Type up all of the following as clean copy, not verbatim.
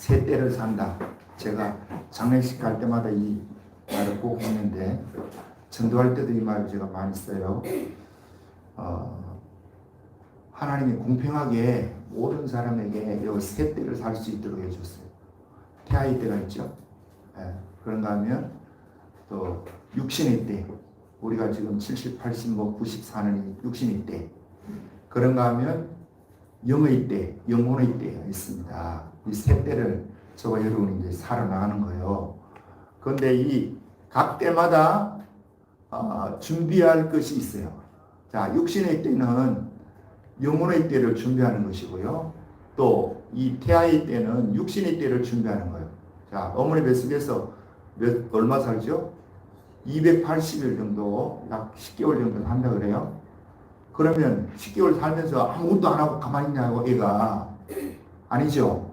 새 때를 산다. 제가 장례식 갈 때마다 이 말을 꼭 했는데 전도할 때도 이 말을 제가 많이 써요. 하나님이 공평하게 모든 사람에게 이 새 때를 살 수 있도록 해줬어요. 태아의 때가 있죠. 그런가 하면 또 육신의 때, 우리가 지금 70, 80, 90 사는 육신의 때, 그런가 하면 영의 때, 영혼의 때가 있습니다. 이 세 때를 저와 여러분이 이제 살아나가는 거예요. 그런데 이 각 때마다 준비할 것이 있어요. 자, 육신의 때는 영혼의 때를 준비하는 것이고요. 또 이 태아의 때는 육신의 때를 준비하는 거예요. 자, 어머니 뱃속에서 얼마 살죠? 280일 정도, 약 10개월 정도 한다 그래요. 그러면 10개월 살면서 아무것도 안 하고 가만히 있냐고, 애가. 아니죠.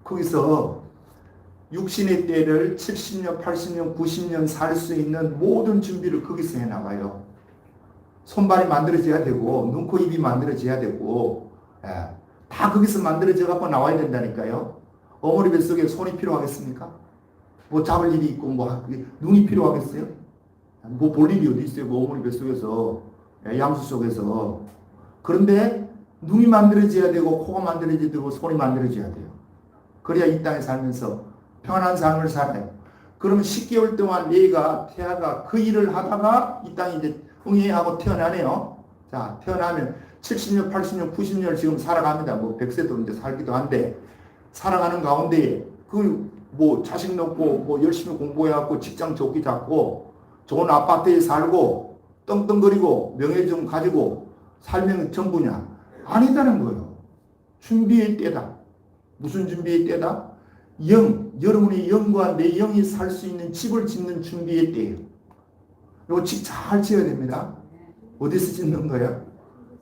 거기서 육신의 때를 70년, 80년, 90년 살 수 있는 모든 준비를 거기서 해나가요. 손발이 만들어져야 되고, 눈, 코, 입이 만들어져야 되고, 다 거기서 만들어져 갖고 나와야 된다니까요. 어머니 뱃속에 손이 필요하겠습니까? 뭐 잡을 일이 있고, 뭐 눈이 필요하겠어요? 뭐 볼 일이 어디 있어요? 뭐 어머니 뱃속에서, 양수 속에서. 그런데 눈이 만들어져야 되고, 코가 만들어져야 되고, 손이 만들어져야 돼요. 그래야 이 땅에 살면서 평안한 삶을 살아요. 그러면 10개월 동안 얘가, 태아가 그 일을 하다가 이 땅에 이제 응애하고 태어나네요. 자, 태어나면 70년, 80년, 90년을 지금 살아갑니다. 뭐 100세도 이제 살기도 한데, 살아가는 가운데 뭐 자식 낳고 뭐 열심히 공부해갖고 직장 좋게 잡고 좋은 아파트에 살고 떵떵거리고 명예 좀 가지고 살면 전부냐? 아니다는 거예요. 준비의 때다. 무슨 준비의 때다? 여러분의 영과 내 영이 살 수 있는 집을 짓는 준비의 때예요. 이거 집 잘 지어야 됩니다. 어디서 짓는 거예요?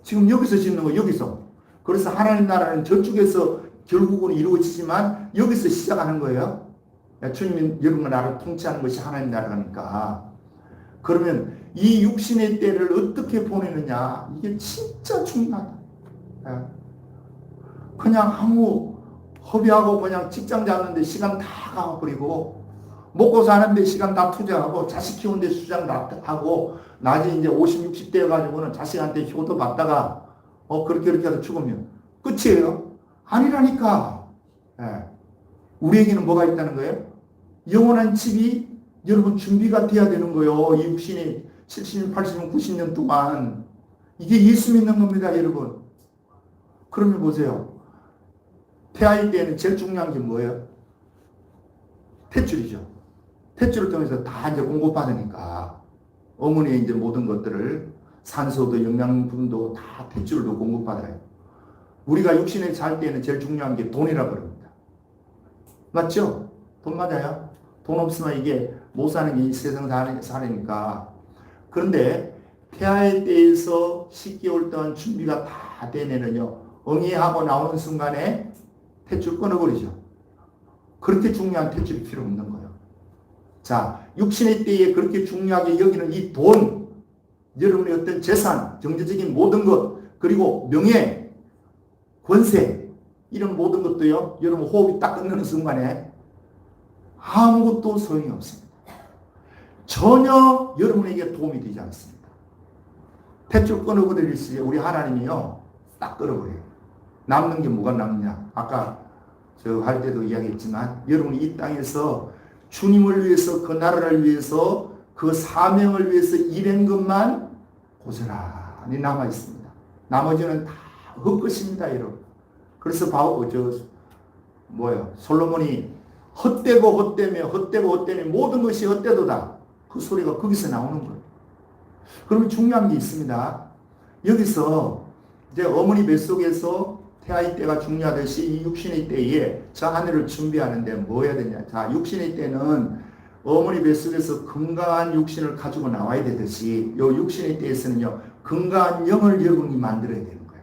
지금 여기서 짓는 거예요. 여기서. 그래서 하나님 나라는 저쪽에서 결국은 이루어지지만 여기서 시작하는 거예요. 주님이 여러분 나라를 통치하는 것이 하나님 나라니까. 그러면 이 육신의 때를 어떻게 보내느냐, 이게 진짜 중요하다. 그냥 아무 허비하고 그냥 직장 잡는데 시간 다 가버리고, 먹고 사는데 시간 다 투자하고, 자식 키우는데 수장 다 하고, 나중에 이제 50, 60대 해가지고는 자식한테 효도 받다가 그렇게 해서 죽으면 끝이에요. 아니라니까. 우리에게는 뭐가 있다는 거예요? 영원한 집이 여러분 준비가 돼야 되는 거예요. 이 육신이 70년, 80년, 90년 동안. 이게 예수 믿는 겁니다, 여러분. 그러면 보세요. 태아의 때는 제일 중요한 게 뭐예요? 탯줄이죠. 탯줄을 통해서 다 이제 공급받으니까 어머니의 이제 모든 것들을 산소도 영양분도 다 탯줄로 공급받아요. 우리가 육신에 살 때는 제일 중요한 게 돈이라고 그럽니다. 맞죠? 돈 맞아요? 돈 없으면 이게 못 사는 게 이 세상 사니까. 그런데 태아의 때에서 10개월 동안 준비가 다 되면은요, 응애하고 나오는 순간에 탯줄 끊어버리죠. 그렇게 중요한 탯줄이 필요 없는 거예요. 자, 육신의 때에 그렇게 중요하게 여기는 이 돈, 여러분의 어떤 재산, 경제적인 모든 것, 그리고 명예, 권세, 이런 모든 것도요, 여러분 호흡이 딱 끊는 순간에 아무것도 소용이 없습니다. 전혀 여러분에게 도움이 되지 않습니다. 탯줄 끊어버릴 수 우리 하나님이요, 딱 끊어버려요. 남는 게 뭐가 남냐? 아까 저 할 때도 이야기했지만, 여러분이 이 땅에서 주님을 위해서, 그 나라를 위해서, 그 사명을 위해서 일한 것만 고스란히 남아 있습니다. 나머지는 다 헛것입니다, 여러분. 그래서 솔로몬이 헛되고 헛되며 헛되고 헛되니 모든 것이 헛되도다. 그 소리가 거기서 나오는 거예요. 그러면 중요한 게 있습니다. 여기서 이제 어머니 뱃속에서 태아의 때가 중요하듯이 이 육신의 때에 저 하늘을 준비하는데 뭐 해야 되냐. 자, 육신의 때는 어머니 뱃속에서 건강한 육신을 가지고 나와야 되듯이 요 육신의 때에서는요, 건강한 영을 여러분이 만들어야 되는 거예요.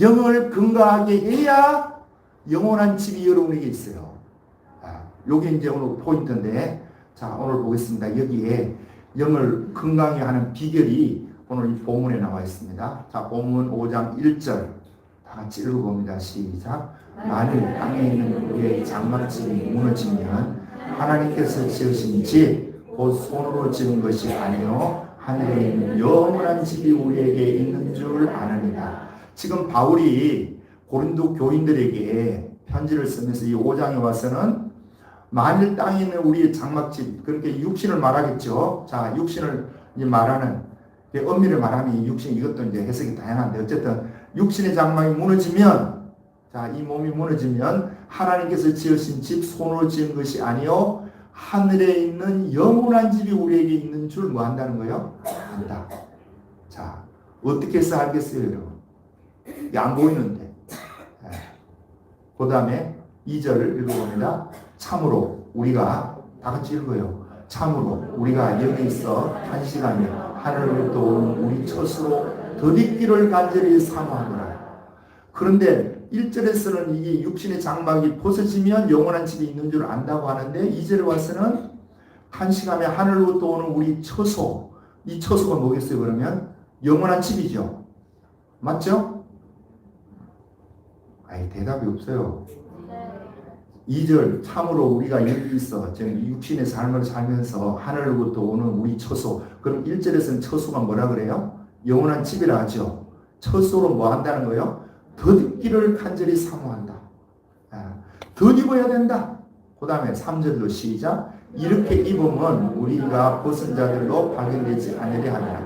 영을 건강하게 해야 영원한 집이 여러분에게 있어요. 요게 이제 오늘 포인트인데, 자, 오늘 보겠습니다. 여기에 영을 건강하게 하는 비결이 오늘 이 본문에 나와 있습니다. 자, 본문 5장 1절. 다 같이 읽어봅니다. 시작. 만일 땅에 있는 우리의 장막집이 무너지면 하나님께서 지으신 집 곧 손으로 지은 것이 아니요 하늘에 있는 영원한 집이 우리에게 있는 줄 아느니라. 지금 바울이 고린도 교인들에게 편지를 쓰면서 이 5장에 와서는 만일 땅에 있는 우리의 장막집, 그렇게 육신을 말하겠죠. 자, 육신을 말하는 엄밀히 말하면 이 육신, 이것도 이제 해석이 다양한데 어쨌든 육신의 장막이 무너지면, 자, 이 몸이 무너지면 하나님께서 지으신 집 손으로 지은 것이 아니요 하늘에 있는 영원한 집이 우리에게 있는 줄 뭐 한다는 거예요? 안다. 자, 어떻게 해서 알겠어요, 여러분? 이게 안 보이는데. 그 다음에 2절을 읽어봅니다. 참으로 우리가, 다 같이 읽어요. 참으로 우리가 여기 있어 한 시간에 하늘로부터 온 우리 처수로 덧입기를 간절히 사모하노라. 그런데 1절에서는 이게 육신의 장막이 벗어지면 영원한 집이 있는 줄 안다고 하는데 2절에 와서는 한 시간에 하늘로부터 오는 우리 처소, 이 처소가 뭐겠어요? 그러면 영원한 집이죠. 맞죠? 아니, 대답이 없어요. 2절 참으로 우리가 여기 있어 육신의 삶을 살면서 하늘로부터 오는 우리 처소. 그럼 1절에서는 처소가 뭐라 그래요? 영원한 집이라 하죠. 처소로 뭐 한다는 거예요? 덧입기를 간절히 사모한다. 덧입어야 된다. 그 다음에 3절로 시작. 이렇게 입으면 우리가 벗은 자들로 발견되지 않으려 하리라.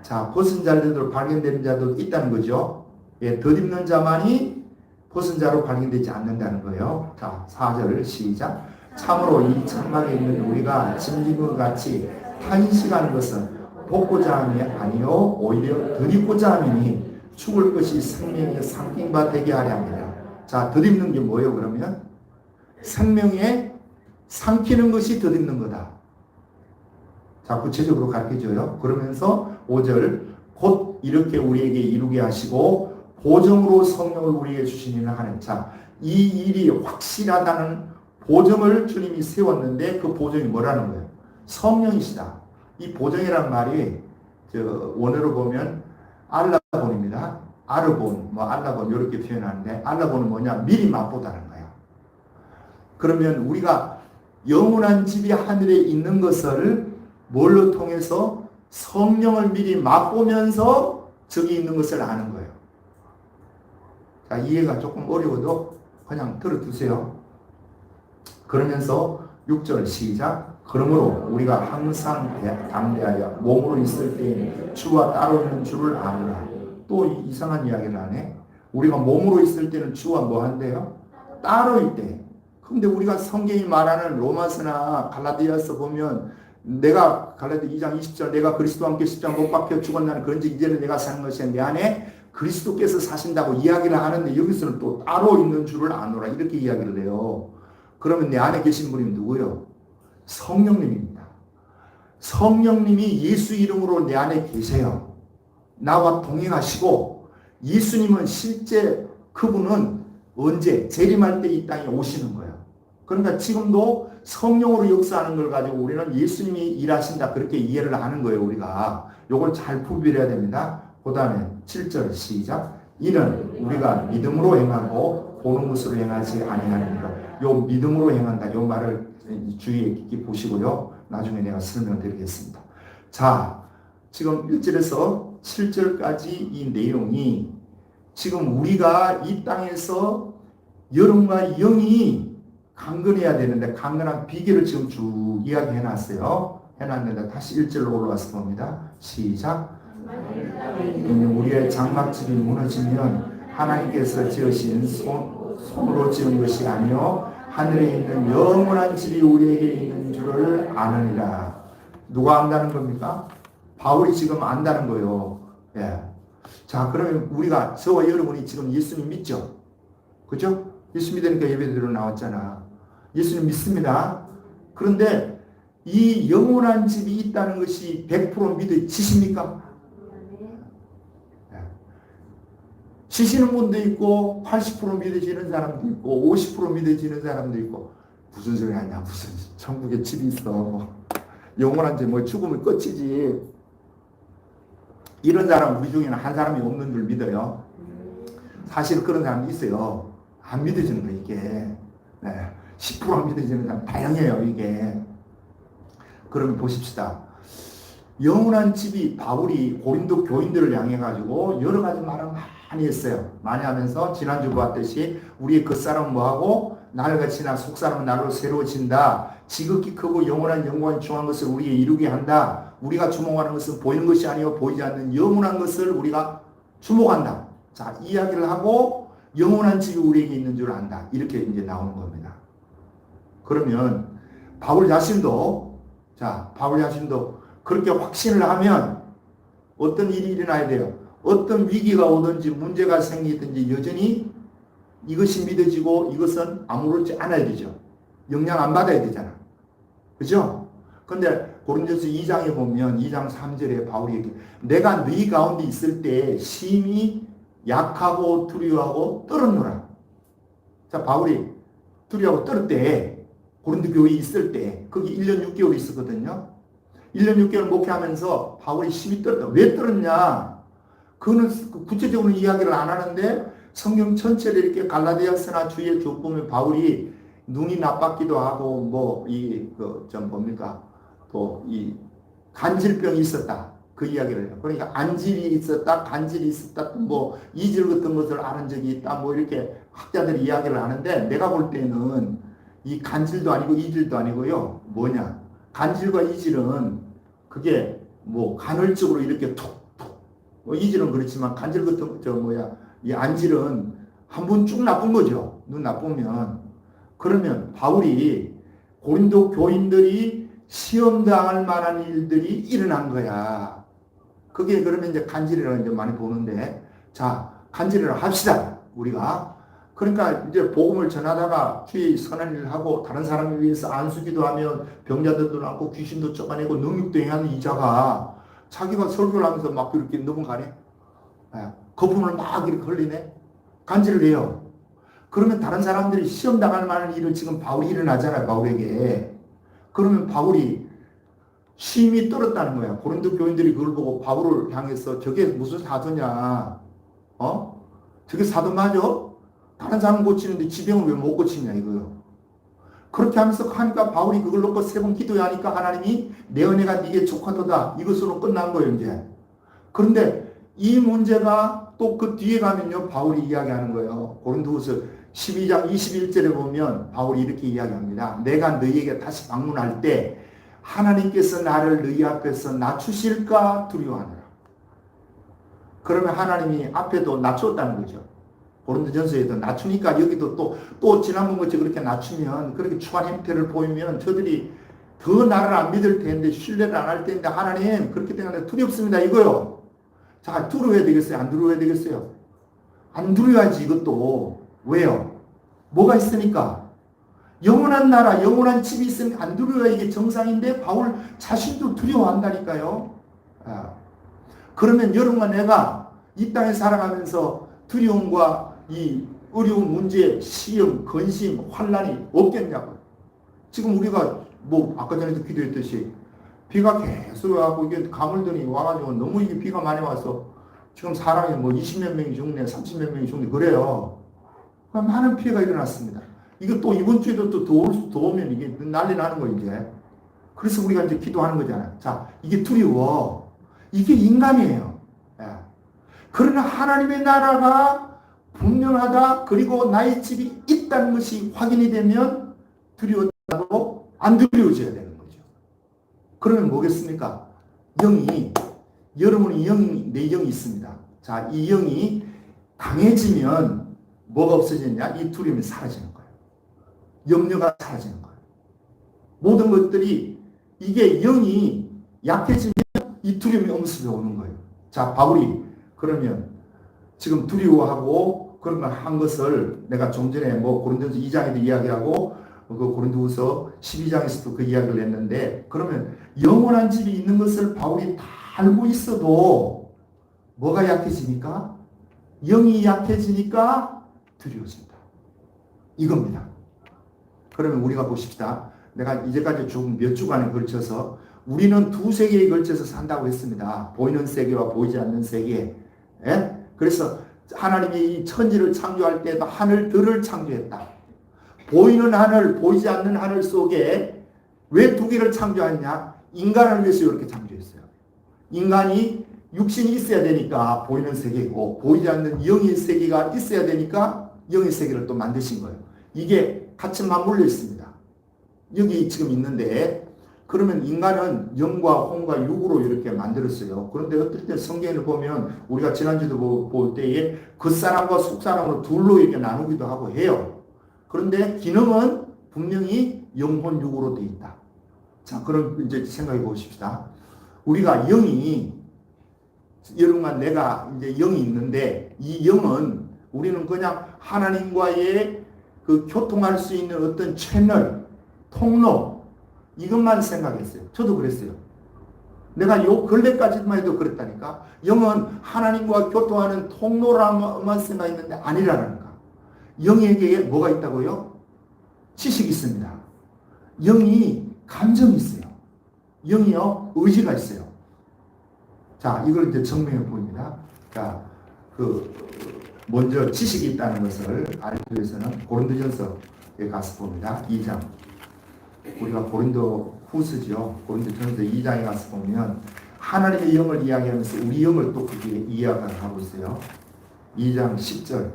자, 벗은 자들로 발견되는 자도 있다는 거죠. 예, 덧입는 자만이 벗은 자로 발견되지 않는다는 거예요. 자, 4절 시작. 참으로 이 장막에 있는 우리가 짐진 것 같이 탄식하는 것은 복고자 함이 아니요 오히려 덧입고자 함이니 죽을 것이 생명의 상징바 되게 하려 합니다. 자, 덧입는 게 뭐예요? 그러면 생명에 삼키는 것이 덧입는 거다. 자, 구체적으로 가르쳐줘요. 그러면서 5절 곧 이렇게 우리에게 이루게 하시고 보정으로 성령을 우리에게 주시니라 하는. 자, 이 일이 확실하다는 보정을 주님이 세웠는데 그 보정이 뭐라는 거예요? 성령이시다. 이 보정이란 말이 원어로 보면 알라본입니다. 아르본, 알라본 이렇게 표현하는데 알라본은 뭐냐? 미리 맛보다는 거예요. 그러면 우리가 영원한 집이 하늘에 있는 것을 뭘로 통해서 성령을 미리 맛보면서 저기 있는 것을 아는 거예요. 자, 이해가 조금 어려워도 그냥 들어두세요. 그러면서 6절 시작. 그러므로 우리가 항상 담대하여 몸으로 있을 때에는 주와 따로 있는 주를 아노라. 또 이상한 이야기를 하네. 우리가 몸으로 있을 때는 주와 뭐 한대요? 따로 있대. 근데 우리가 성경이 말하는 로마서나 갈라디아서 보면 내가 갈라디아 2장 20절 내가 그리스도와 함께 십자가 못 박혀 죽었나는 그런즉 이제는 내가 사는 것이 내 안에 그리스도께서 사신다고 이야기를 하는데 여기서는 또 따로 있는 줄을 아노라 이렇게 이야기를 해요. 그러면 내 안에 계신 분이 누구요? 성령님입니다. 성령님이 예수 이름으로 내 안에 계세요. 나와 동행하시고 예수님은 실제 그분은 언제 재림할 때 이 땅에 오시는 거예요. 그러니까 지금도 성령으로 역사하는 걸 가지고 우리는 예수님이 일하신다 그렇게 이해를 하는 거예요. 우리가 요걸 잘 구별해야 됩니다. 그 다음에 7절 시작. 이는 우리가 믿음으로 행하고 보는 것으로 행하지 아니하느니라. 요 믿음으로 행한다. 요 말을 주의에 깊이 보시고요. 나중에 내가 설명드리겠습니다. 자, 지금 1절에서 7절까지 이 내용이 지금 우리가 이 땅에서 영과 영이 강건해야 되는데 강건한 비결을 지금 쭉 이야기해 놨어요. 해놨는데 다시 1절로 올라와서 봅니다. 시작. 우리의 장막집이 무너지면 하나님께서 지으신 손으로 지은 것이 아니요 하늘에 있는 영원한 집이 우리에게 있는 줄을 아느니라. 누가 안다는 겁니까? 바울이 지금 안다는 거예요. 예. 자, 그러면 우리가 저와 여러분이 지금 예수님 믿죠? 그죠? 예수 믿으니까 예배드리러 나왔잖아. 예수님 믿습니다. 그런데 이 영원한 집이 있다는 것이 100% 믿어지십니까? 지시는 분도 있고 80% 믿어지는 사람도 있고 50% 믿어지는 사람도 있고 무슨 소리 하냐 무슨 천국에 집이 있어 영원한 집 뭐 죽으면 끝이지 이런 사람 우리 중에는 한 사람이 없는 줄 믿어요. 사실 그런 사람이 있어요. 안 믿어지는 거예요, 이게. 네. 10%안 믿어지는 사람 다양해요, 이게. 그러면 보십시다. 영원한 집이 바울이 고린도 교인들을 향해 가지고 여러 가지 말을 많이 했어요. 많이 하면서 지난주 보았듯이 우리의 겉사람은 뭐하고 날같이나 속사람은 날로 새로워진다. 지극히 크고 영원한 영광이 중요한 것을 우리에게 이루게 한다. 우리가 주목하는 것은 보이는 것이 아니요 보이지 않는 영원한 것을 우리가 주목한다. 자, 이야기를 하고 영원한 집이 우리에게 있는 줄 안다. 이렇게 이제 나오는 겁니다. 그러면 바울 자신도 그렇게 확신을 하면 어떤 일이 일어나야 돼요? 어떤 위기가 오든지 문제가 생기든지 여전히 이것이 믿어지고 이것은 아무렇지 않아야 되죠. 영향 안 받아야 되잖아. 그죠? 근데 고린도서 2장에 보면 2장 3절에 바울이 얘기해. 내가 너희 가운데 있을 때 심히 약하고 두려워하고 떨었노라. 자, 바울이 두려워하고 떨을 때 고린도 교회에 있을 때 거기 1년 6개월 있었거든요. 1년 6개월 목회하면서 바울이 심히 떨었다. 왜 떨었냐? 그거는 구체적으로 이야기를 안 하는데 성경 전체를 이렇게 갈라디아서나 주의 쭉 보면 바울이 눈이 나빴기도 하고 또 이 간질병이 있었다. 그 이야기를 해요. 그러니까 안질이 있었다, 간질이 있었다, 뭐 이질 같은 것을 아는 적이 있다, 뭐 이렇게 학자들이 이야기를 하는데 내가 볼 때는 이 간질도 아니고 이질도 아니고요. 뭐냐? 간질과 이질은 그게 뭐 간헐적으로 이렇게 톡톡. 이질은 그렇지만 간질 같은 이 안질은 한 번 쭉 나쁜 거죠. 눈 나쁘면. 그러면 바울이 고린도 교인들이 시험 당할 만한 일들이 일어난 거야. 그게 그러면 이제 간질이라고 이제 많이 보는데, 자, 간질을 합시다. 우리가. 그러니까 이제 복음을 전하다가 주의 선한 일을 하고 다른 사람을 위해서 안수기도 하면 병자들도 낫고 귀신도 쫓아내고 능력도 행하는 이자가 자기가 설교를 하면서 막 이렇게 넘어가네. 거품을 막 이렇게 흘리네. 간질을 해요. 그러면 다른 사람들이 시험 당할 만한 일을 지금 바울이 일어나잖아요. 바울에게. 그러면 바울이 심히 떨었다는 거야. 고린도 교인들이 그걸 보고 바울을 향해서 저게 무슨 사도냐? 저게 사도 맞아? 다른 사람 고치는데 지병을 왜 못 고치냐 이거요. 그렇게 하면서 하니까 바울이 그걸 놓고 세 번 기도하니까 하나님이 내 은혜가 네게 족하도다. 이것으로 끝난 거예요 이제. 그런데 이 문제가 또 그 뒤에 가면요 바울이 이야기하는 거예요. 고린도후서 12장 21절에 보면 바울이 이렇게 이야기합니다. 내가 너희에게 다시 방문할 때 하나님께서 나를 너희 앞에서 낮추실까 두려워하노라. 그러면 하나님이 앞에도 낮췄다는 거죠. 고린도전서에도 낮추니까 여기도 또 지난번 같이 그렇게 낮추면 그렇게 추한 형태를 보이면 저들이 더 나를 안 믿을 텐데 신뢰를 안 할 텐데 하나님 그렇게 되면 두렵습니다 이거요. 자, 두려워야 되겠어요? 안 두려워야 되겠어요? 안 두려워야지 이것도. 왜요? 뭐가 있으니까? 영원한 나라, 영원한 집이 있으면 안 두려워야 이게 정상인데 바울 자신도 두려워한다니까요. 그러면 여러분과 내가 이 땅에 살아가면서 두려움과 이 어려운 문제, 시험, 근심, 환난이 없겠냐고요. 지금 우리가 뭐 아까 전에도 기도했듯이 비가 계속 와갖고 이게 가물더니 와가지고 너무 이게 비가 많이 와서 지금 사람이 뭐 20몇 명이 죽네, 30몇 명이 죽네 그래요. 많은 피해가 일어났습니다. 이거 또 이번 주에도 또 더 오면 이게 난리 나는 거 이제. 그래서 우리가 이제 기도하는 거잖아요. 자, 이게 두려워. 이게 인간이에요. 그러나 하나님의 나라가 분명하다. 그리고 나의 집이 있다는 것이 확인이 되면 두려워도 안 두려워져야 되는 거죠. 그러면 뭐겠습니까? 여러분의 내 영이 있습니다. 자, 이 영이 강해지면 뭐가 없어지냐? 이 두려움이 사라지는 거예요. 염려가 사라지는 거예요. 모든 것들이 이게 영이 약해지면 이 두려움이 엄습해 오는 거예요. 자, 바울이 그러면 지금 두려워하고 그런 걸 한 것을 내가 좀 전에 뭐 고린도서 2장에도 이야기하고 그 고린도후서 12장에서도 그 이야기를 했는데 그러면 영원한 집이 있는 것을 바울이 다 알고 있어도 뭐가 약해지니까? 영이 약해지니까 두려워진다. 이겁니다. 그러면 우리가 보십시다. 내가 이제까지 쭉 몇 주간에 걸쳐서 우리는 두 세계에 걸쳐서 산다고 했습니다. 보이는 세계와 보이지 않는 세계. 그래서 하나님이 이 천지를 창조할 때도 하늘들을 창조했다. 보이는 하늘, 보이지 않는 하늘 속에 왜 두 개를 창조했냐? 인간을 위해서 이렇게 창조했어요. 인간이 육신이 있어야 되니까 보이는 세계고, 보이지 않는 영의 세계가 있어야 되니까 영의 세계를 또 만드신 거예요. 이게 같이 맞물려 있습니다. 여기 지금 있는데, 그러면 인간은 영과 혼과 육으로 이렇게 만들었어요. 그런데 어떨 때 성경을 보면 우리가 지난주도 볼 때에 겉사람과 속사람으로 둘로 이렇게 나누기도 하고 해요. 그런데 기능은 분명히 영혼 육으로 되어 있다. 자, 그럼 이제 생각해 보십시다. 우리가 영이, 여러분과 내가 이제 영이 있는데, 이 영은 우리는 그냥 하나님과의 그 교통할 수 있는 어떤 채널, 통로, 이것만 생각했어요. 저도 그랬어요. 내가 요 근래까지만 해도 그랬다니까. 영은 하나님과 교통하는 통로라만 생각했는데 아니라니까. 영에게 뭐가 있다고요? 지식이 있습니다. 영이 감정이 있어요. 영이요, 의지가 있어요. 자, 이걸 이제 증명해 보입니다. 자, 먼저 지식이 있다는 것을 알기 위해서는 고린도전서에 가서 봅니다. 2장. 우리가 고린도 후서죠. 고린도전서 2장에 가서 보면 하나님의 영을 이야기하면서 우리 영을 또 그렇게 이야기하고 있어요. 2장 10절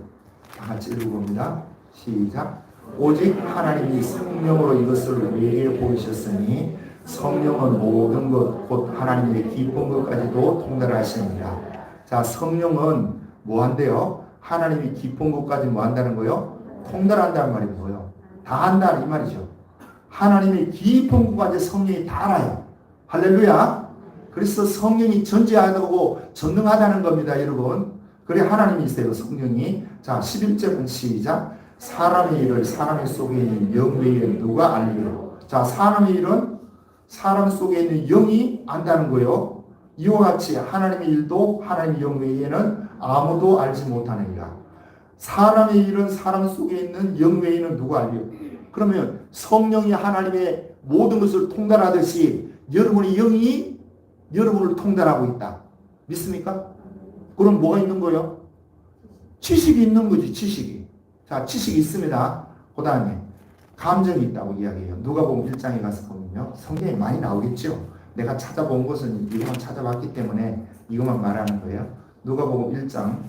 다 같이 읽어봅니다. 시작. 오직 하나님이 성령으로 이것을 우리에게 보이셨으니 성령은 모든 것 곧 하나님의 깊은 것까지도 통달하십니다. 자, 성령은 뭐 한대요? 하나님이 깊은 것까지 뭐 한다는 거요? 통달한다는 말이 뭐예요? 다 한다는 이 말이죠. 하나님의 깊은 것까지 성령이 다 알아요. 할렐루야. 그래서 성령이 전지하다고 전능하다는 겁니다, 여러분. 그래 하나님이 있어요, 성령이. 자, 11절은 시작. 사람의 일을 사람 속에 있는 영 외에 누가 알리요? 자, 사람의 일은 사람 속에 있는 영이 안다는 거예요. 이와 같이 하나님의 일도 하나님의 영 외에는 아무도 알지 못하느니라. 사람의 일은 사람 속에 있는 영 외에는 누가 알리요? 그러면 성령이 하나님의 모든 것을 통달하듯이 여러분의 영이 여러분을 통달하고 있다. 믿습니까? 그럼 뭐가 있는 거예요? 지식이 있는 거지, 지식이. 자, 지식이 있습니다. 그 다음에 감정이 있다고 이야기해요. 누가복음 1장에 가서 보면요, 성경에 많이 나오겠죠. 내가 찾아본 것은 이것만 찾아봤기 때문에 이것만 말하는 거예요. 누가복음 1장.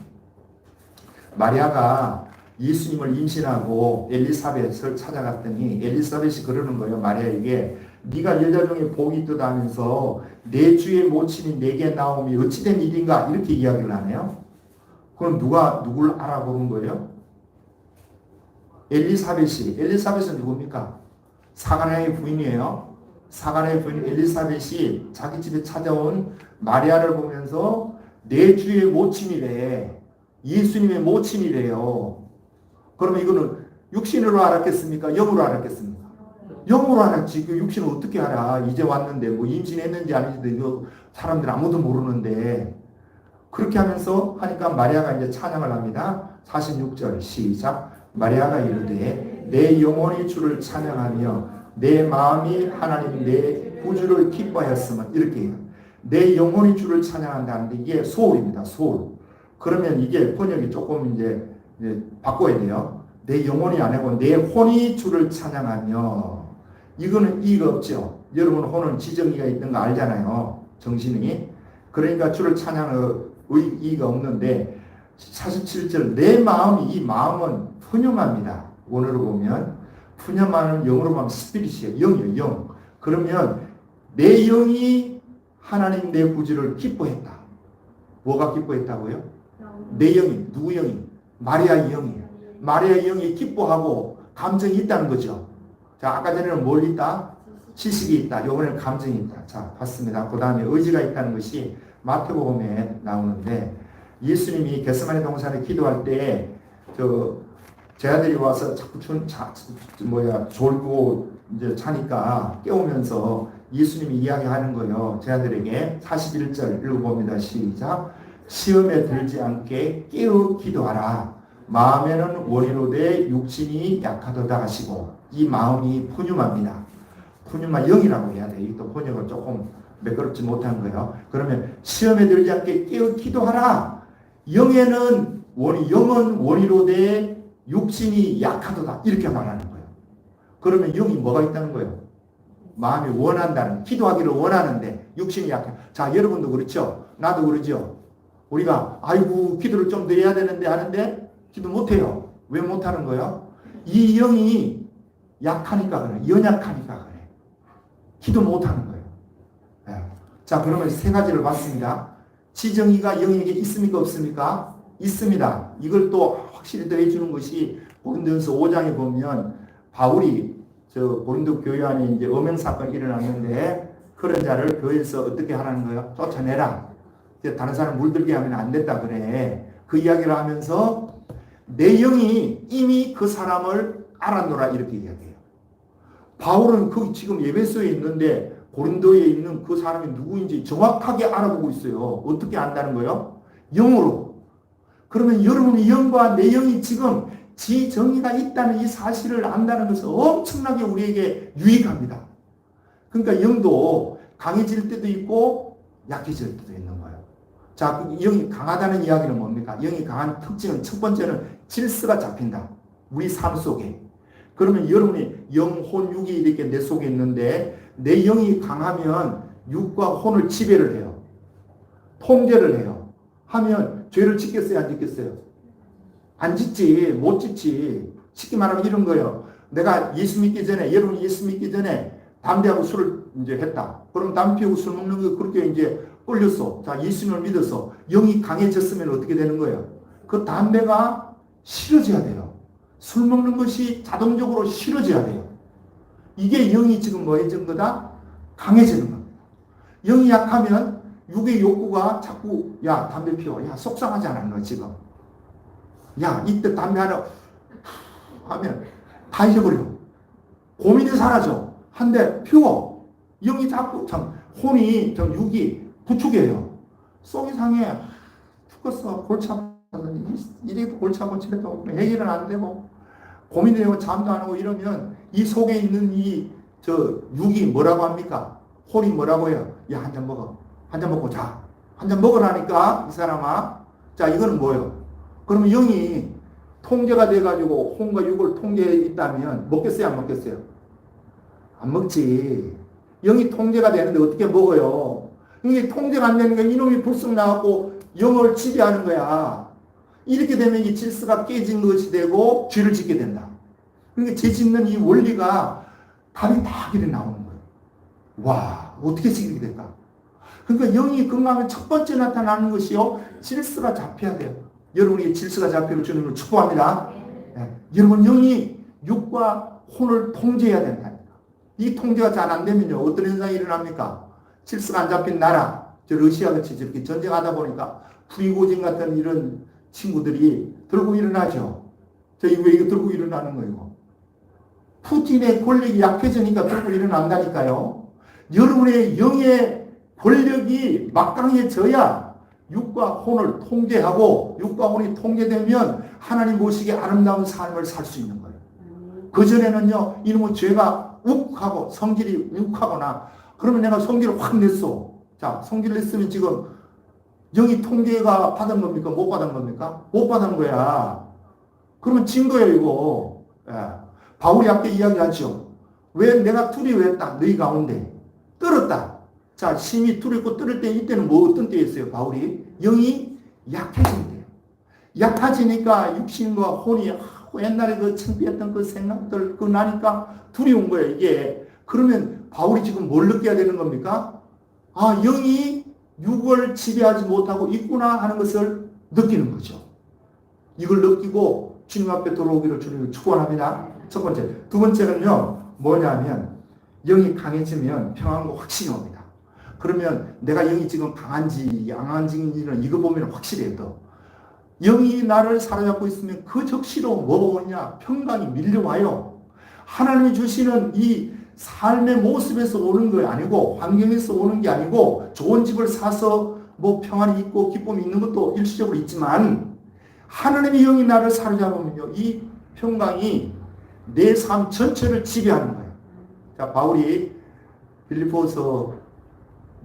마리아가 예수님을 임신하고 엘리사벳을 찾아갔더니 엘리사벳이 그러는 거예요. 마리아에게 네가 여자 중에 복이 있도다 하면서 내 주의 모친이 내게 나옴이 어찌된 일인가 이렇게 이야기를 하네요. 그럼 누굴 알아보는 거예요? 엘리사벳은 누굽니까? 사가랴의 부인이에요. 사가랴의 부인 엘리사벳이 자기 집에 찾아온 마리아를 보면서 내 주의 모친이래. 예수님의 모친이래요. 그러면 이거는 육신으로 알았겠습니까? 영으로 알았겠습니까? 영으로 알았지. 그 육신을 어떻게 알아? 이제 왔는데 뭐 임신했는지 아닌지 사람들 아무도 모르는데. 그렇게 하면서 하니까 마리아가 이제 찬양을 합니다. 46절 시작. 마리아가 이르되 내 영혼이 주를 찬양하며 내 마음이 하나님 내 구주를 기뻐하였으면 이렇게 해요. 내 영혼이 주를 찬양한다는데 이게 소울입니다. 소울. 그러면 이게 번역이 조금 이제 바꿔야 돼요. 내 영혼이 아니고 내 혼이 주를 찬양하며. 이거는 이의가 없죠. 여러분 혼은 지정의가 있는 거 알잖아요. 정신이. 그러니까 주를 찬양할 이의가 없는데 47절 내 마음이, 이 마음은 푸념합니다. 원어로 보면 푸념하는 영어로 보면 스피릿이에요. 영이에요. 영. 그러면 내 영이 하나님 내 구주를 기뻐했다. 뭐가 기뻐했다고요? 내 영이. 누구 영이? 마리아의 영이에요. 마리아의 영이 기뻐하고 감정이 있다는 거죠. 자, 아까 전에는 뭘 있다? 지식이 있다. 이번에는 감정이 있다. 자, 봤습니다. 그 다음에 의지가 있다는 것이 마태복음에 나오는데 예수님이 겟세마네 동산에 기도할 때 제 아들이 와서 자꾸 졸고 이제 자니까 깨우면서 예수님이 이야기하는 거예요. 제 아들에게 41절 읽어봅니다. 시작. 시험에 들지 않게 깨어 기도하라. 마음에는 원이로되 육신이 약하도다 하시고. 이 마음이 푸념합니다. 푸념한 영이라고 해야 돼. 또 번역을 조금 매끄럽지 못한 거예요. 그러면 시험에 들지 않게 깨어 기도하라. 영에는 영은 원이로 돼 육신이 약하도다. 이렇게 말하는 거예요. 그러면 영이 뭐가 있다는 거예요? 마음이 원한다는, 기도하기를 원하는데 육신이 약해. 자, 여러분도 그렇죠? 나도 그러죠? 우리가 아이고 기도를 좀 더 해야 되는데 하는데 기도 못해요. 왜 못하는 거예요? 이 영이 약하니까 그래. 연약하니까 그래. 기도 못하는 거예요. 네. 자, 그러면 세 가지를 봤습니다. 지정의가 영에게 있습니까? 없습니까? 있습니다. 이걸 또 확실히 더 해주는 것이 고린도전서 5장에 보면 바울이 고린도 교회 안에 이제 음행 사건이 일어났는데 그런 자를 교회에서 어떻게 하라는 거예요? 쫓아내라. 다른 사람 물들게 하면 안 됐다 그래. 그 이야기를 하면서 내 영이 이미 그 사람을 알아노라 이렇게 이야기해요. 바울은 그 지금 에베소에 있는데 고린도에 있는 그 사람이 누구인지 정확하게 알아보고 있어요. 어떻게 안다는 거예요? 영으로. 그러면 여러분의 영과 내 영이 지금 지정의가 있다는 이 사실을 안다는 것은 엄청나게 우리에게 유익합니다. 그러니까 영도 강해질 때도 있고 약해질 때도 있는 거예요. 자, 영이 강하다는 이야기는 뭡니까? 영이 강한 특징은 첫 번째는 질서가 잡힌다. 우리 삶 속에. 그러면 여러분이 영, 혼, 육이 이렇게 내 속에 있는데 내 영이 강하면 육과 혼을 지배를 해요. 통제를 해요. 하면 죄를 짓겠어요? 안 짓겠어요? 안 짓지. 못 짓지. 쉽게 말하면 이런 거예요. 내가 예수 믿기 전에, 여러분이 예수 믿기 전에 담배하고 술을 이제 했다. 그럼 담배 피우고 술 먹는 거 그렇게 이제 끌렸어. 자, 예수님을 믿어서 영이 강해졌으면 어떻게 되는 거예요? 그 담배가 싫어져야 돼요. 술 먹는 것이 자동적으로 싫어져야 돼요. 이게 영이 지금 뭐 해진 거다? 강해지는 겁니다. 영이 약하면 육의 욕구가 자꾸 야 담배 피워. 야 속상하지 않아 너 지금. 야 이때 담배 하나 하면 다 잊어버려. 고민이 사라져. 한 대 피워. 영이 자꾸 참 혼이 좀 육이 부축해요. 속이 상해. 죽었어. 골치 아팠더니 이래도 골치 아프고 저래도 해결은 안 되고 고민이 되고 잠도 안 오고 이러면 이 속에 있는 육이 뭐라고 합니까? 혼이 뭐라고 해요? 야 한 잔 먹어. 한 잔 먹고 자. 한 잔 먹으라니까 이 사람아. 자 이거는 뭐예요? 그러면 영이 통제가 돼가지고 혼과 육을 통제해 있다면 먹겠어요? 안 먹겠어요? 안 먹지. 영이 통제가 되는데 어떻게 먹어요? 이게 통제가 안 되니까 이놈이 불쑥 나왔고 영을 지배하는 거야. 이렇게 되면 이 질서가 깨진 것이 되고 죄를 짓게 된다. 그러니까 죄 짓는 이 원리가 답이 다 길에 나오는 거예요. 와, 어떻게 지게 될까? 그러니까 영이 건강하면 첫 번째 나타나는 것이요. 질서가 잡혀야 돼요. 여러분이 질서가 잡히고 주님을 축복합니다. 네. 여러분 영이 육과 혼을 통제해야 된다니까. 이 통제가 잘 안 되면요. 어떤 현상이 일어납니까? 질서가 안 잡힌 나라. 러시아 같이 저렇게 전쟁하다 보니까 프리고진 같은 이런 친구들이 들고 일어나죠. 저희 왜 이거 들고 일어나는 거예요? 푸틴의 권력이 약해지니까 들고 일어난다니까요. 여러분의 영의 권력이 막강해져야 육과 혼을 통제하고 육과 혼이 통제되면 하나님 보시기에 아름다운 삶을 살 수 있는 거예요. 그전에는요, 이놈의 죄가 욱하고 성질이 욱하거나 그러면 내가 성질을 확 냈어. 자, 성질을 냈으면 지금 영이 통제가 받은 겁니까? 못 받은 겁니까? 못 받은 거야. 그러면 진 거예요, 이거. 예. 바울이 아까 이야기하죠. 왜 내가 두려워했다. 너희 가운데. 떨었다. 자, 심히 두렵고 떨을 때 이때는 뭐 어떤 때였어요, 바울이? 영이 약해진대요. 약해지니까 육신과 혼이 옛날에 그 창피했던 그 생각들 그거 나니까 두려운 거예요, 이게. 그러면 바울이 지금 뭘 느껴야 되는 겁니까? 아, 영이 육을 지배하지 못하고 있구나 하는 것을 느끼는 거죠. 이걸 느끼고 주님 앞에 돌아오기를 주님을 축원합니다. 첫 번째. 두 번째는요, 뭐냐면 영이 강해지면 평안과 확신이 옵니다. 그러면 내가 영이 지금 강한지 양한지는 이거 보면 확실해요. 또. 영이 나를 사로잡고 있으면 그 적시로 뭐가 오냐? 평강이 밀려와요. 하나님이 주시는 이 삶의 모습에서 오는 게 아니고 환경에서 오는 게 아니고 좋은 집을 사서 뭐 평안이 있고 기쁨이 있는 것도 일시적으로 있지만 하나님의 영이 나를 사로잡으면요. 이 평강이 내 삶 전체를 지배하는 거예요. 자, 바울이 빌립보서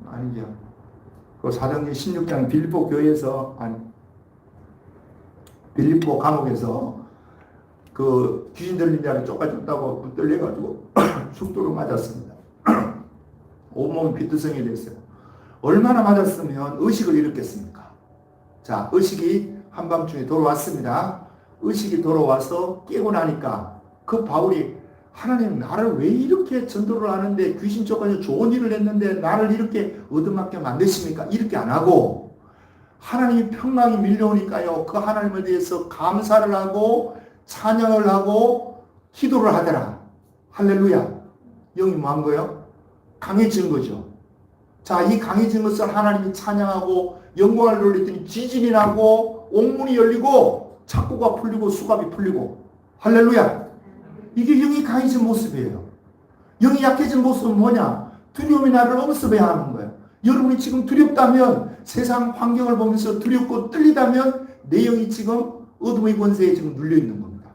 아니죠. 그 사도행전 16장 빌립보 교회에서 빌립보 감옥에서 그 귀신 들린 자를 쫓아줬다고 붙들려가지고 죽도록 맞았습니다. 온몸이 피투성이 됐어요. 얼마나 맞았으면 의식을 잃었겠습니까? 자, 의식이 한밤중에 돌아왔습니다. 의식이 돌아와서 깨고 나니까 그 바울이 하나님 나를 왜 이렇게 전도를 하는데 귀신 쫓아서 좋은 일을 했는데 나를 이렇게 얻어맞게 만드십니까? 이렇게 안 하고 하나님이 평강이 밀려오니까요. 그 하나님에 대해서 감사를 하고 찬양을 하고 기도를 하더라. 할렐루야. 영이 뭐 한 거예요? 강해진 거죠. 자, 이 강해진 것을 하나님이 찬양하고 영광을 돌렸더니 지진이 나고 옥문이 열리고 착고가 풀리고 수갑이 풀리고 할렐루야. 이게 영이 강해진 모습이에요. 영이 약해진 모습은 뭐냐? 두려움이 나를 엄습해야 하는 거예요. 여러분이 지금 두렵다면 세상 환경을 보면서 두렵고 떨리다면 내 영이 지금 어둠의 권세에 지금 눌려있는 겁니다.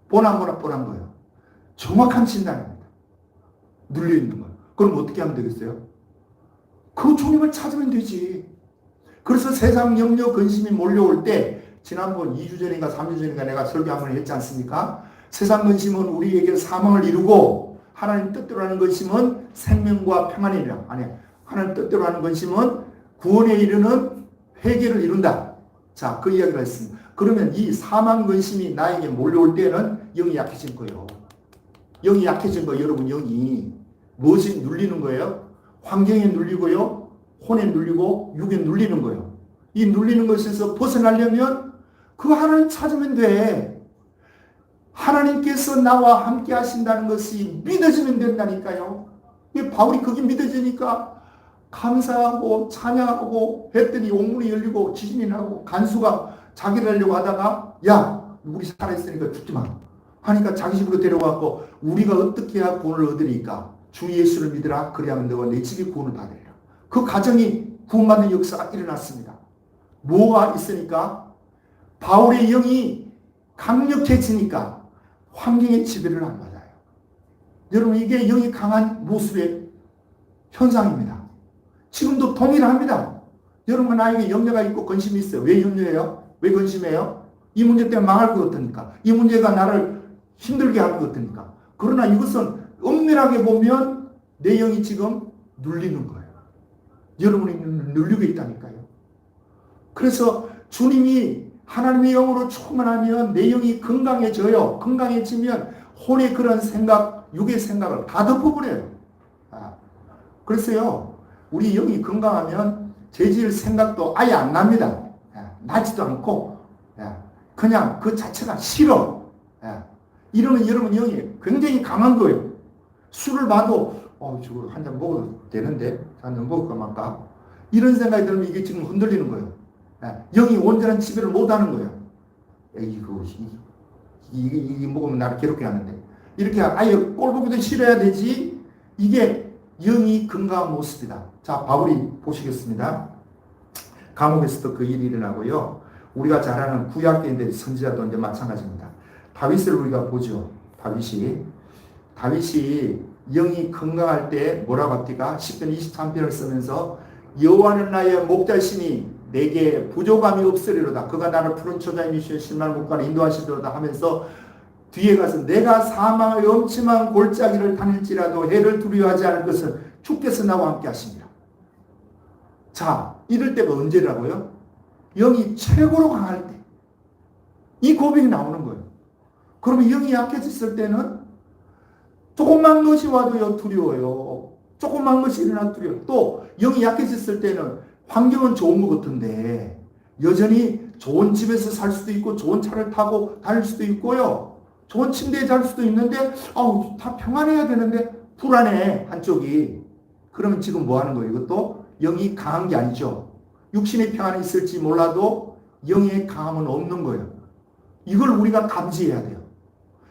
뻔한 거예요. 정확한 진단입니다. 눌려있는 거예요. 그럼 어떻게 하면 되겠어요? 그 주님을 찾으면 되지. 그래서 세상 염려 근심이 몰려올 때 지난번 2주 전인가 3주 전인가 내가 설교 한번 했지 않습니까? 세상 근심은 우리에게 사망을 이루고 하나님 뜻대로 하는 근심은 생명과 평안이라. 아니, 하나님 뜻대로 하는 근심은 구원에 이르는 회개를 이룬다. 자, 그 이야기를 했습니다. 그러면 이 사망 근심이 나에게 몰려올 때는 영이 약해진 거예요. 영이 약해진 거 여러분 영이 무엇이 눌리는 거예요? 환경에 눌리고요. 혼에 눌리고 육에 눌리는 거예요. 이 눌리는 것에서 벗어나려면 그 하나님 찾으면 돼. 하나님께서 나와 함께 하신다는 것이 믿어지면 된다니까요. 바울이 그게 믿어지니까 감사하고 찬양하고 했더니 옥문이 열리고 지진이 나고 간수가 자기를 하려고 하다가 야 우리 살아있으니까 죽지 마 하니까 자기 집으로 데려가고 우리가 어떻게 해야 구원을 얻으리까? 주 예수를 믿으라. 그래야만 너가 내 집이 구원을 받으리라. 그 가정이 구원받는 역사가 일어났습니다. 뭐가 있으니까? 바울의 영이 강력해지니까 환경의 지배를 안 받아요. 여러분 이게 영이 강한 모습의 현상입니다. 지금도 동일합니다. 여러분 나에게 염려가 있고 근심이 있어요. 왜 염려해요? 왜 근심해요? 이 문제 때문에 망할 것 같으니까. 이 문제가 나를 힘들게 할 것 같으니까. 그러나 이것은 엄밀하게 보면 내 영이 지금 눌리는 거예요. 여러분이 눌리고 있다니까요. 그래서 주님이 하나님의 영으로 충만하면 내 영이 건강해져요. 건강해지면 혼의 그런 생각, 육의 생각을 다 덮어버려요. 그래서요, 우리 영이 건강하면 죄질 생각도 아예 안 납니다. 나지도 않고, 그냥 그 자체가 싫어. 이러면 여러분 영이 굉장히 강한 거예요. 술을 봐도, 저거 한 잔 먹어도 되는데, 한 잔 먹을까 말까? 이런 생각이 들면 이게 지금 흔들리는 거예요. 영이 온전한 지배를 못하는 거예요. 이게 먹으면 나를 괴롭게 하는데. 이렇게 아예 꼴보기도 싫어야 되지. 이게 영이 건강한 모습이다. 자, 바울이 보시겠습니다. 감옥에서도 그 일이 일어나고요. 우리가 잘 아는 구약계인데 선지자도 이제 마찬가지입니다. 다윗을 우리가 보죠. 다윗이 영이 건강할 때 뭐라고 합니까? 10편 23편을 쓰면서 여호와는 나의 목자시니 내게 부족함이 없으리로다. 그가 나를 푸른 초자에 미시어 신랄한 곳가로 인도하시리로다 하면서 뒤에 가서 내가 사망의 엄침한 골짜기를 다닐지라도 해를 두려워하지 않을 것은 주께서 나와 함께 하십니다. 자, 이럴 때가 언제라고요? 영이 최고로 강할 때. 이 고백이 나오는 거예요. 그러면 영이 약해졌을 때는 조금만 것이 와도요 두려워요. 조금만 것이 일어나도 두려워요. 또 영이 약해졌을 때는 환경은 좋은 것 같은데 여전히 좋은 집에서 살 수도 있고 좋은 차를 타고 다닐 수도 있고요. 좋은 침대에 잘 수도 있는데 다 평안해야 되는데 불안해 한쪽이. 그러면 지금 뭐 하는 거예요? 이것도 영이 강한 게 아니죠. 육신의 평안이 있을지 몰라도 영의 강함은 없는 거예요. 이걸 우리가 감지해야 돼요.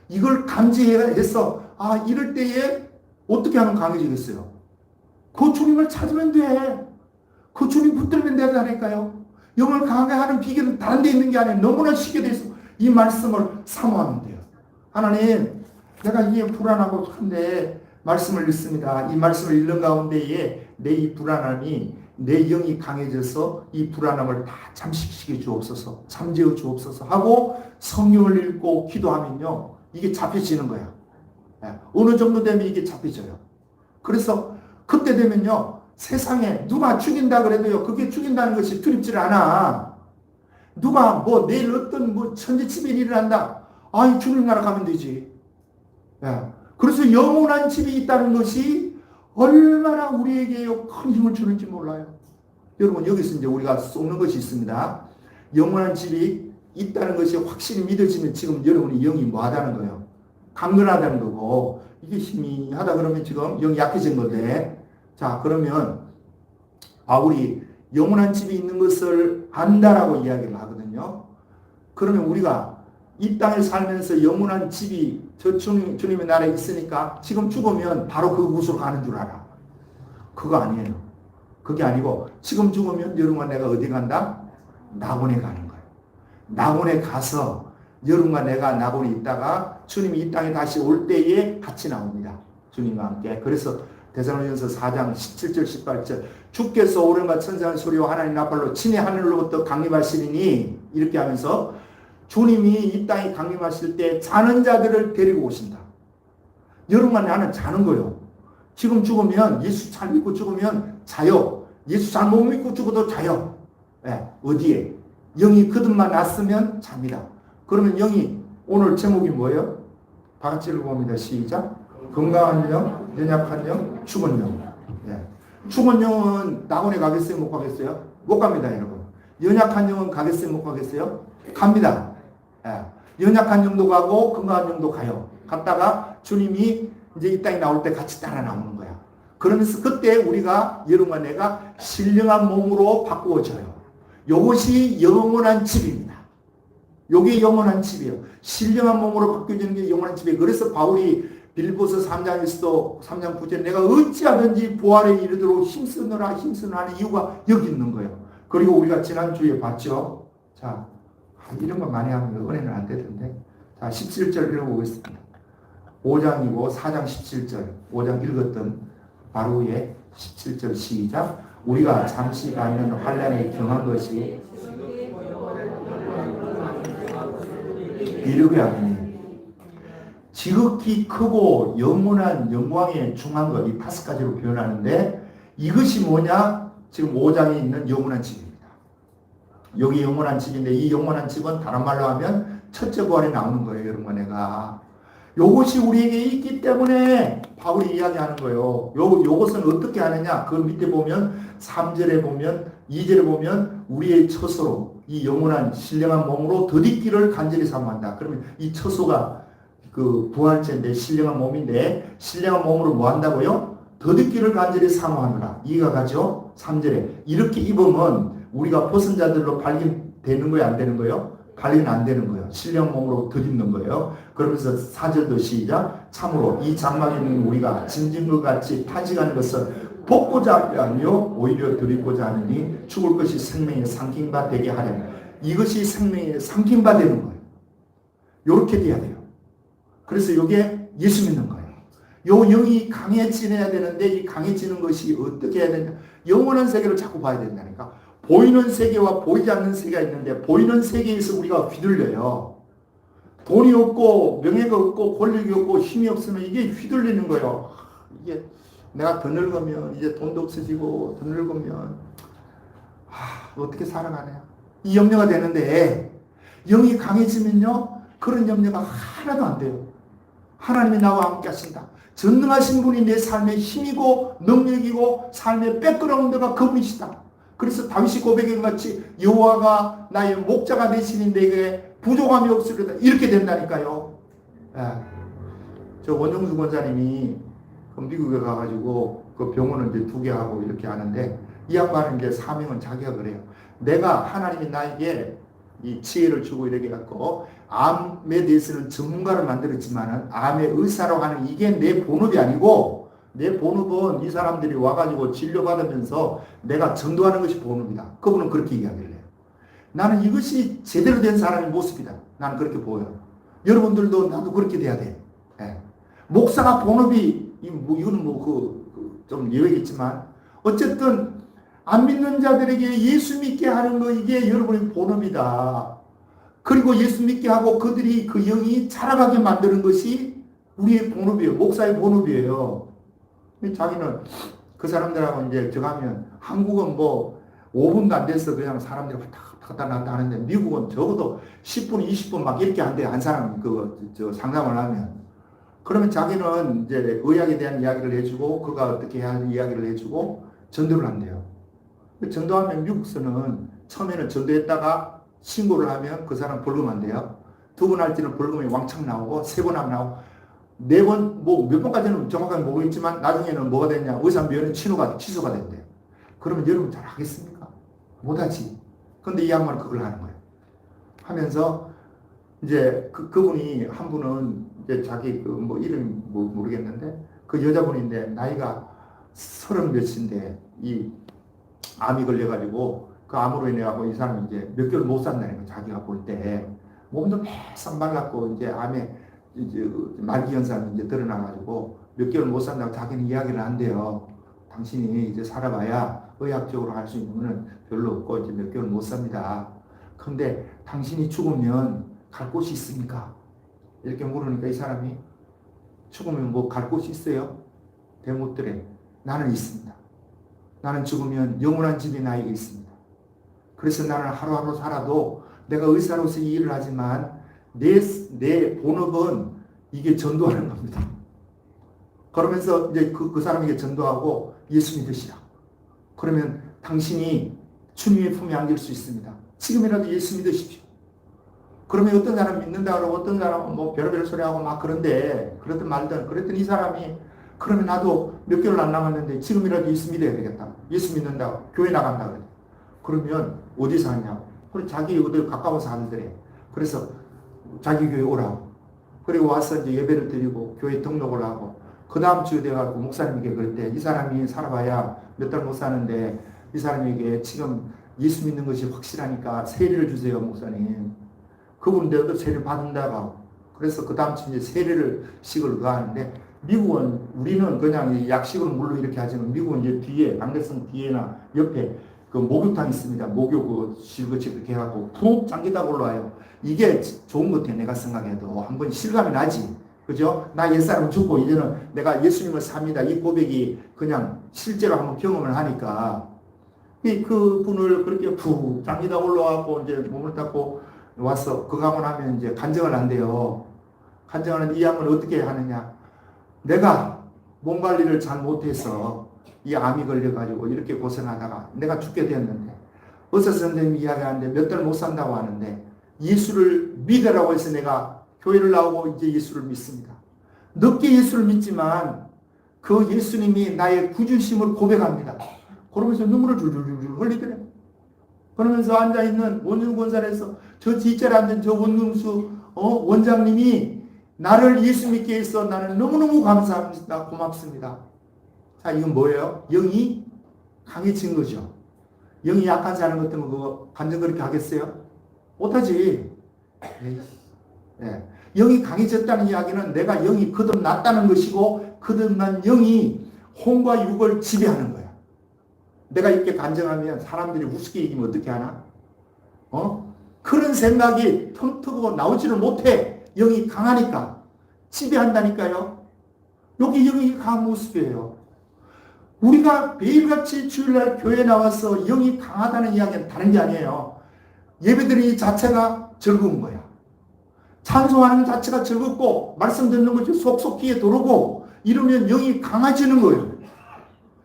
이걸 감지해서 이럴 때에 어떻게 하면 강해지겠어요? 그 주님을 찾으면 돼. 그 주님 붙들면 되다니까요. 영을 강하게 하는 비결은 다른 데 있는 게 아니에요. 너무나 쉽게 돼서 이 말씀을 사모하면 돼요. 하나님, 내가 이게 불안하고 한데 말씀을 읽습니다. 이 말씀을 읽는 가운데에 내 이 불안함이 내 영이 강해져서 이 불안함을 다 잠식시켜 주옵소서, 잠재워 주옵소서 하고 성경을 읽고 기도하면요, 이게 잡혀지는 거야. 어느 정도 되면 이게 잡혀져요. 그래서 그때 되면요, 세상에 누가 죽인다 그래도요, 그게 죽인다는 것이 두렵질 않아. 누가 뭐 내일 어떤 뭐 천재지변이 일어난다. 아이, 주님 나라 가면 되지. 그래서 영원한 집이 있다는 것이 얼마나 우리에게 큰 힘을 주는지 몰라요. 여러분, 여기서 이제 우리가 쏘는 것이 있습니다. 영원한 집이 있다는 것이 확실히 믿어지면 지금 여러분이 영이 뭐하다는 거예요? 강건하다는 거고, 이게 희미하다 그러면 지금 영이 약해진 건데, 자, 그러면 바울이 영원한 집이 있는 것을 안다라고 이야기를 하거든요. 그러면 우리가 이 땅에 살면서 영원한 집이 저 주님의 나라에 있으니까 지금 죽으면 바로 그 곳으로 가는 줄 알아. 그거 아니에요. 그게 아니고 지금 죽으면 여러분과 내가 어디 간다? 낙원에 가는 거예요. 낙원에 가서 여러분과 내가 낙원에 있다가 주님이 이 땅에 다시 올 때에 같이 나옵니다. 주님과 함께. 그래서 데살로니가서 4장 17절 18절 주께서 오른과 천사의 소리와 하나님 나팔로 친히 하늘로부터 강림하시리니 이렇게 하면서 주님이 이 땅에 강림하실 때 자는 자들을 데리고 오신다. 여러분과 나는 자는 거요. 지금 죽으면 예수 잘 믿고 죽으면 자요. 예수 잘 못 믿고 죽어도 자요. 어디에? 영이 거듭만 났으면 잡니다. 그러면 영이 오늘 제목이 뭐예요? 다 같이 읽어봅니다. 시작. 건강한 영, 연약한 영, 죽은 영. 죽은 영은 낙원에 가겠어요? 못 가겠어요? 못 갑니다, 여러분. 연약한 영은 가겠어요? 못 가겠어요? 갑니다. 연약한 영도 가고 건강한 영도 가요. 갔다가 주님이 이제 이 땅에 나올 때 같이 따라 나오는 거야. 그러면서 그때 우리가 여러분과 내가 신령한 몸으로 바꾸어져요. 이것이 영원한 집입니다. 이게 영원한 집이에요. 신령한 몸으로 바뀌어지는 게 영원한 집이에요. 그래서 바울이 빌립보서 3장에서도 3장 9절 내가 어찌하든지 부활에 이르도록 힘쓰느라 하는 이유가 여기 있는 거예요. 그리고 우리가 지난주에 봤죠. 자, 이런 거 많이 하면 은혜는 안 되던데. 자, 17절 읽어보겠습니다. 5장이고 4장 17절 5장 읽었던 바로 위에 17절 시작. 우리가 잠시 받는 환난에 경한 것이 이르게 하니 지극히 크고 영원한 영광에 중한 것, 이 5가지로 표현하는데 이것이 뭐냐? 지금 5장에 있는 영원한 집입니다. 여기 영원한 집인데 이 영원한 집은 다른 말로 하면 첫째 부활에 나오는 거예요. 여러분과 내가. 요것이 우리에게 있기 때문에 바울이 이야기하는 거예요. 요것은 어떻게 하느냐? 그 밑에 보면 3절에 보면 2절에 보면 우리의 처소로 이 영원한 신령한 몸으로 덧입기를 간절히 사모한다. 그러면 이 처소가 그 부활체인데 신령한 몸인데 신령한 몸으로 뭐 한다고요? 덧입기를 간절히 사모하느라. 이해가 가죠? 3절에 이렇게 입으면 우리가 벗은 자들로 발견되는 거예요? 안 되는 거예요? 관리는 안 되는 거예요. 신령 몸으로 덧입는 거예요. 그러면서 4절도 시작. 참으로 이 장막에 있는 우리가 짐진 것 같이 타직하는 것은 벗고자 하지 아니요 오히려 드리고자 하느니 죽을 것이 생명의 상킹바 되게 하려면 이것이 생명의 상킹바 되는 거예요. 이렇게 돼야 돼요. 그래서 이게 예수 믿는 거예요. 요 영이 강해지어야 되는데 이 강해지는 것이 어떻게 해야 되냐? 영원한 세계를 자꾸 봐야 된다니까. 보이는 세계와 보이지 않는 세계가 있는데 보이는 세계에서 우리가 휘둘려요. 돈이 없고 명예가 없고 권력이 없고 힘이 없으면 이게 휘둘리는 거예요. 이게 내가 더 늙으면 이제 돈도 없어지고 더 늙으면 어떻게 살아가냐. 이 염려가 되는데 영이 강해지면요. 그런 염려가 하나도 안 돼요. 하나님이 나와 함께 하신다. 전능하신 분이 내 삶의 힘이고 능력이고 삶의 백그라운드가 그분이시다. 그래서 다윗이 고백한 같이 여호와가 나의 목자가 되시니 내게 부족함이 없으리다. 이렇게 된다니까요. 저 원정수 권사님이 미국에 가가지고 그 병원을 이제 2개 하고 이렇게 하는데 이 양반은 이제 사명은 자기가 그래요. 내가 하나님이 나에게 이 지혜를 주고 이렇게 갖고 암에 대해서는 전문가를 만들었지만은 암의 의사로 하는 이게 내 본업이 아니고 내 본업은 이 사람들이 와가지고 진료받으면서 내가 전도하는 것이 본업이다. 그분은 그렇게 이야기를 해요. 나는 이것이 제대로 된 사람의 모습이다. 나는 그렇게 보여요. 여러분들도 나도 그렇게 돼야 돼. 목사가 본업이 이거는 좀 예외겠지만 어쨌든 안 믿는 자들에게 예수 믿게 하는 거, 이게 여러분의 본업이다. 그리고 예수 믿게 하고 그들이 그 영이 자라가게 만드는 것이 우리의 본업이에요. 목사의 본업이에요. 자기는 그 사람들하고 이제 저 가면 한국은 뭐 5분도 안 돼서 그냥 사람들이 왔다 갔다 하는데 미국은 적어도 10분, 20분 막 이렇게 한대. 한 사람 상담을 하면. 그러면 자기는 이제 의학에 대한 이야기를 해주고 그가 어떻게 해야 하는 이야기를 해주고 전도를 한대요. 전도하면 미국서는 처음에는 전도했다가 신고를 하면 그 사람 벌금 안 돼요. 2번 할 때는 벌금이 왕창 나오고 3번 하면 나오고 4번 뭐 몇 번까지는 정확하게 모르겠지만 나중에는 뭐가 됐냐, 의사 면허 취소가 된대요. 그러면 여러분 잘 하겠습니까? 못하지. 근데 이 양반은 그걸 하는 거예요. 하면서 이제 그분이 한 분은 이제 자기 뭐 이름이 뭐 모르겠는데 그 여자분인데 나이가 30 몇인데 이 암이 걸려가지고 그 암으로 인해 갖고 이 사람이 이제 몇 개월 못 산다는 거. 자기가 볼 때 몸도 매싹 말랐고 이제 암에 이제 말기 현상이 이제 드러나가지고 몇 개월 못 산다고 자기는 이야기를 한대요. 당신이 이제 살아봐야 의학적으로 할 수 있는 거는 별로 없고 이제 몇 개월 못 삽니다. 근데 당신이 죽으면 갈 곳이 있습니까? 이렇게 물으니까 이 사람이 죽으면 뭐 갈 곳이 있어요? 대못들에 나는 있습니다. 나는 죽으면 영원한 집이 나에게 있습니다. 그래서 나는 하루하루 살아도 내가 의사로서 이 일을 하지만 내 본업은 이게 전도하는 겁니다. 그러면서 이제 그 사람에게 전도하고 예수 믿으시라. 그러면 당신이 주님의 품에 안길 수 있습니다. 지금이라도 예수 믿으십시오. 그러면 어떤 사람 믿는다 그러고 어떤 사람은 뭐 별의별 소리하고 막 그런데 그랬든 말든 그랬더니 이 사람이 그러면 나도 몇 개월 안 남았는데 지금이라도 예수 믿어야 되겠다. 예수 믿는다고 교회 나간다 그래. 그러면 어디서 하냐고. 그래 자기 어디 가까워서 하는데 그래서 자기 교회 오라고. 그리고 와서 이제 예배를 드리고 교회 등록을 하고 그 다음 주에 돼가지고 목사님에게 그랬대. 이 사람이 살아봐야 몇 달 못 사는데 이 사람에게 지금 예수 믿는 것이 확실하니까 세례를 주세요 목사님. 그분들도 세례를 받는다고 하고. 그래서 그 다음 주에 이제 세례를 식을 하는데 미국은 우리는 그냥 약식으로 물로 이렇게 하지만 미국은 이제 뒤에 강대성 뒤에나 옆에 그 목욕탕 있습니다. 목욕 그 실거치 이렇게 해갖고 푹 잠기다 올라와요. 이게 좋은 것 같아. 내가 생각해도 한번 실감이 나지. 그죠? 나 옛사람 죽고 이제는 내가 예수님을 삽니다. 이 고백이 그냥 실제로 한번 경험을 하니까 그 분을 그렇게 푹 잠기다 올라와갖고 이제 몸을 닦고 와서 그거 하고 나면 이제 간증을 한대요. 간증하는 이 양은 어떻게 하느냐. 내가 몸 관리를 잘 못해서 이 암이 걸려가지고 이렇게 고생하다가 내가 죽게 되었는데 의사 선생님이 이야기하는데 몇 달 못 산다고 하는데 예수를 믿으라고 해서 내가 교회를 나오고 이제 예수를 믿습니다. 늦게 예수를 믿지만 그 예수님이 나의 구주심을 고백합니다. 그러면서 눈물을 줄줄줄 흘리더래. 그러면서 앉아있는 원중 권사에서 저 뒷자리에 앉은 저 원중수 원장님이 나를 예수 믿게 해서 나는 너무너무 감사합니다. 고맙습니다. 자, 이건 뭐예요? 영이 강해진 거죠. 영이 약한 사람 같으면 그거 간증 그렇게 하겠어요? 못하지. 네. 영이 강해졌다는 이야기는 내가 영이 거듭났다는 것이고 거듭난 영이 혼과 육을 지배하는 거야. 내가 이렇게 간증하면 사람들이 우습게 얘기하면 어떻게 하나? 그런 생각이 텅 트고 나오지를 못해. 영이 강하니까. 지배한다니까요. 여기 영이 강한 모습이에요. 우리가 매일같이 주일날 교회에 나와서 영이 강하다는 이야기는 다른 게 아니에요. 예배드리기 자체가 즐거운 거야. 찬송하는 자체가 즐겁고 말씀 듣는 것이 속속 귀에 들어오고 이러면 영이 강해지는 거예요.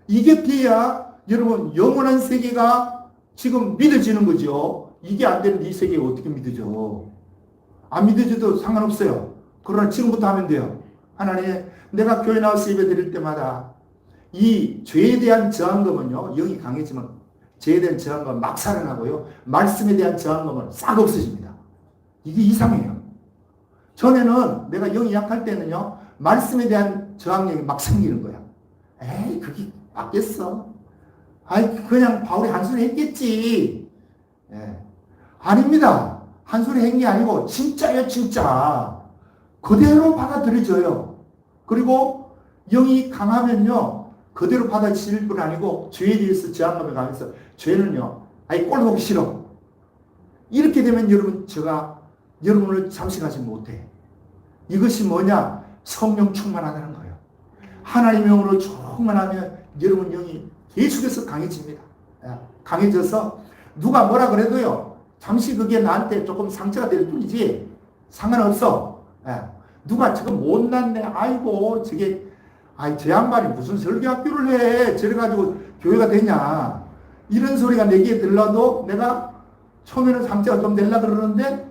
이게 돼야 여러분 영원한 세계가 지금 믿어지는 거죠. 이게 안 되는데 이 세계가 어떻게 믿어져. 안 믿어져도 상관없어요. 그러나 지금부터 하면 돼요. 하나님, 내가 교회 나와서 예배 드릴 때마다 이 죄에 대한 저항감은요, 영이 강해지면 죄에 대한 저항감은 막 살아나고요, 말씀에 대한 저항감은 싹 없어집니다. 이게 이상해요. 전에는 내가 영이 약할 때는요, 말씀에 대한 저항력이 막 생기는 거야. 에이, 그게 맞겠어? 아이, 그냥 바울이 한 소리 했겠지. 예. 아닙니다. 한 소리 한 게 아니고, 진짜예요, 진짜. 그대로 받아들여져요. 그리고 영이 강하면요, 그대로 받아들일 뿐 아니고 죄에 대해서 저항감에 가면서 죄는요, 아예 꼴 보기 싫어. 이렇게 되면 여러분, 제가 여러분을 잠식하지 못해. 이것이 뭐냐? 성령 충만하다는 거예요. 하나님의 영으로 충만하면 여러분 영이 계속해서 강해집니다. 강해져서 누가 뭐라 그래도요, 잠시 그게 나한테 조금 상처가 될 뿐이지 상관없어. 누가 지금 못났네, 아이고 저게, 저 양반이 무슨 설교학교를 해, 저래가지고 교회가 되냐, 이런 소리가 내게 들려도 내가 처음에는 상처가 좀 되려고 그러는데,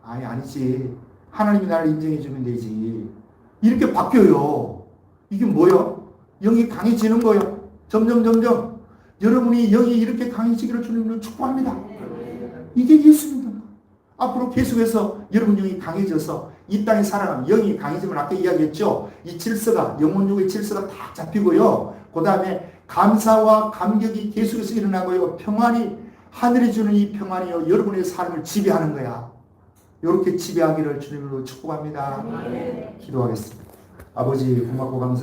아니지, 하나님이 나를 인정해 주면 되지, 이렇게 바뀌어요. 이게 뭐요? 영이 강해지는 거예요. 점점 여러분이 영이 이렇게 강해지기를 주님으로 축복합니다. 이게 예수입니다. 앞으로 계속해서 여러분 영이 강해져서 이 땅에 살아가면, 영이 강해지면 아까 이야기했죠. 이 질서가, 영혼육의 질서가 다 잡히고요. 그 다음에 감사와 감격이 계속해서 일어나고요. 평안이, 하늘이 주는 이 평안이요, 여러분의 삶을 지배하는 거야. 이렇게 지배하기를 주님으로 축복합니다. 기도하겠습니다. 아버지 고맙고 감사